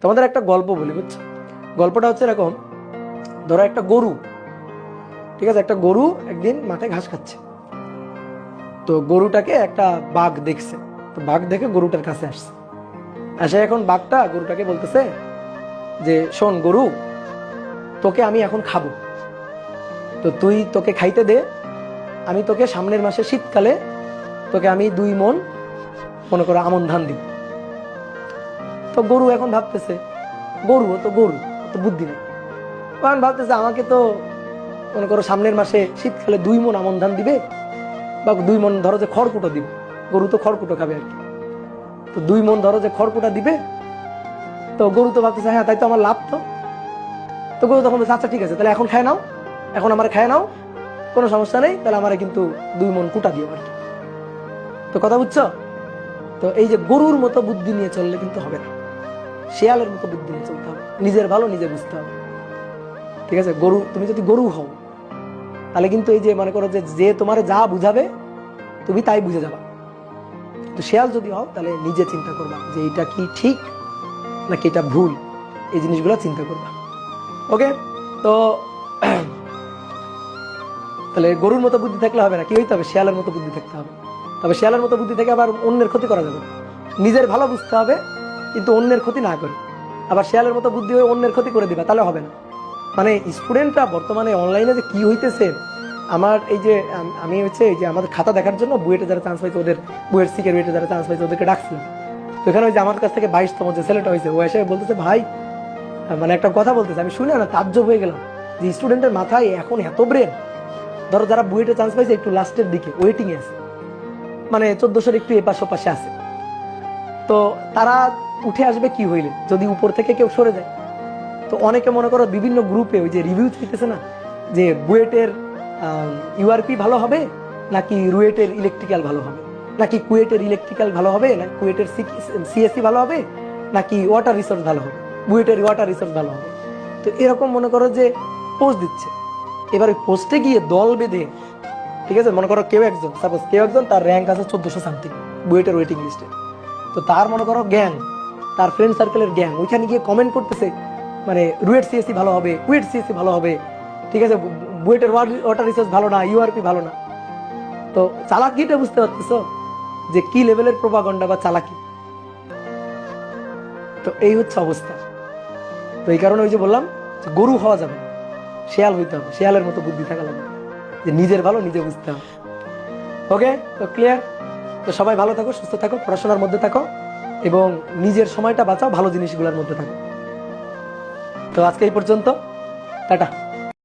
তোমাদের একটা গল্প বলি, বুঝছো? গল্পটা হচ্ছে এরকম, ধরো একটা গরু, ঠিক আছে, একটা গরু একদিন মাঠে ঘাস খাচ্ছে। তো গরুটাকে একটা বাঘ দেখছে, তো বাঘ দেখে গরুটার কাছে আসছে। আসে এখন বাঘটা গরুটাকে বলতেছে যে শোন গরু, তোকে আমি এখন খাবো, তো তুই তোকে খাইতে দে, আমি তোকে সামনের মাসে শীতকালে তোকে আমি 2 মণ মনে করো আমন ধান দিব। তো গরু এখন ভাবতেছে, গরু তো গরু, তো বুদ্ধি নেই, কারণ ভাবতেছে আমাকে তো মনে করো সামনের মাসে শীতকালে 2 মণ আমন ধান দিবে, বা 2 মণ ধরো যে খড়কুটো দিবে, গরু তো খড়কুটো খাবে আর কি, তো 2 মণ ধরো যে খড়কুটা দিবে। তো গরু তো ভাবতেছে হ্যাঁ তাই তো আমার লাভ। তো গরু তখন বলছে আচ্ছা ঠিক আছে, তাহলে এখন খায় নাও, এখন আমার খায় নাও, কোনো সমস্যা নেই, তাহলে আমার কিন্তু 2 মণ কুটা দিও আর কি। তো কথা বুঝছো? তো এই যে গরুর মতো বুদ্ধি নিয়ে চললে কিন্তু হবে না, শেয়ালের মতো বুদ্ধি নিয়ে চলতে হবে, নিজের ভালো নিজে বুঝতে হবে, ঠিক আছে? গরু, তুমি যদি গরু হও তাহলে কিন্তু এই যে মনে করো যে তোমার যা বুঝাবে তুমি তাই বুঝে যাবা। তো শেয়াল যদি হও তাহলে নিজে চিন্তা করবা যে এটা কি ঠিক নাকি এটা ভুল, এই জিনিসগুলো চিন্তা করবা। ওকে, তো তাহলে গরুর মতো বুদ্ধি থাকলে হবে না, কি হইতে হবে? শেয়ালের মতো বুদ্ধি থাকতে হবে। তবে শেয়ালের মতো বুদ্ধি থেকে আবার অন্যের ক্ষতি করা যাবে না, নিজের ভালো বুঝতে হবে কিন্তু অন্যের ক্ষতি না করে। আবার শেয়ালের মতো বুদ্ধি হয়ে অন্যের ক্ষতি করে দিবা, তাহলে হবে না। মানে স্টুডেন্টরা বর্তমানে অনলাইনে যে কি হইতেছে, আমার এই যে আমি হচ্ছে এই যে আমাদের খাতা দেখার জন্য বুয়েটে যারা চান্স পাইছে, ওদের বুয়েট সিকিউরিটি যারা চান্স পাইছে ওদেরকে ডাকছিলাম। তো এখানে ওই যে আমার কাছ থেকে 22তম যে ছেলেটা হয়েছে, ও এসে বলতেছে ভাই, মানে একটা কথা বলতেছে, আমি শুনে না তাজ্জব হয়ে গেলাম যে স্টুডেন্টের মাথায় এখন এত ব্রেন। ধরো যারা বুয়েটে চান্স পাইছে একটু লাস্টের দিকে ওয়েটিং আছে, মানে 1400 একটু এপাশ ওপাশে আছে, তো তারা উঠে আসবে কি হইলে যদি উপর থেকে কেউ সরে যায়। তো অনেকে মনে করো বিভিন্ন গ্রুপে ওই যে রিভিউ চাইতেছে না, যে বুয়েটের ইউআরপি ভালো হবে নাকি রুয়েটের ইলেকট্রিক্যাল ভালো হবে, নাকি কুয়েটের ইলেকট্রিক্যাল ভালো হবে, না কুয়েটের সিএসসি ভালো হবে, নাকি ওয়াটার রিসোর্স ভালো হবে, বুয়েটের ওয়াটার রিসোর্স ভালো হবে। তো এরকম মনে করো যে পোস্ট দিচ্ছে, এবার ওই পোস্টে গিয়ে দল বেঁধে, ঠিক আছে, মনে করো কেউ একজন, সাপোজ কেউ একজন তার র্যাঙ্ক আছে 1400 সামথিং বুয়েটের ওয়েটিং লিস্টে, তো তার মনে করো গ্যাং, তার ফ্রেন্ড সার্কেলের গ্যাং ওইখানে গিয়ে কমেন্ট করতেছে, মানে রুয়েট সিএসসি ভালো হবে, কুয়েট সিএসসি ভালো হবে, ঠিক আছে, বুয়েটের ওয়াটার রিসোর্স ভালো না, ইউআরপি ভালো না। তো চালাকিটা বুঝতে পারতেছো যে কি লেভেলের প্রোপাগান্ডা বা চালাকি। তো এই হচ্ছে অবস্থা। তো এই কারণে ওই যে বললাম যে গরু হওয়া যাবে, শেয়াল হইতে হবে, শেয়ালের মতো বুদ্ধি থাকা লাগবে, যে নিজের ভালো নিজে বুঝতে হবে। ওকে, তো ক্লিয়ার? তো সবাই ভালো থাকো, সুস্থ থাকো, পড়াশোনার মধ্যে থাকো এবং নিজের সময়টা বাঁচাও, ভালো জিনিসগুলোর মধ্যে থাকো। তো আজকে এই পর্যন্ত, টাটা।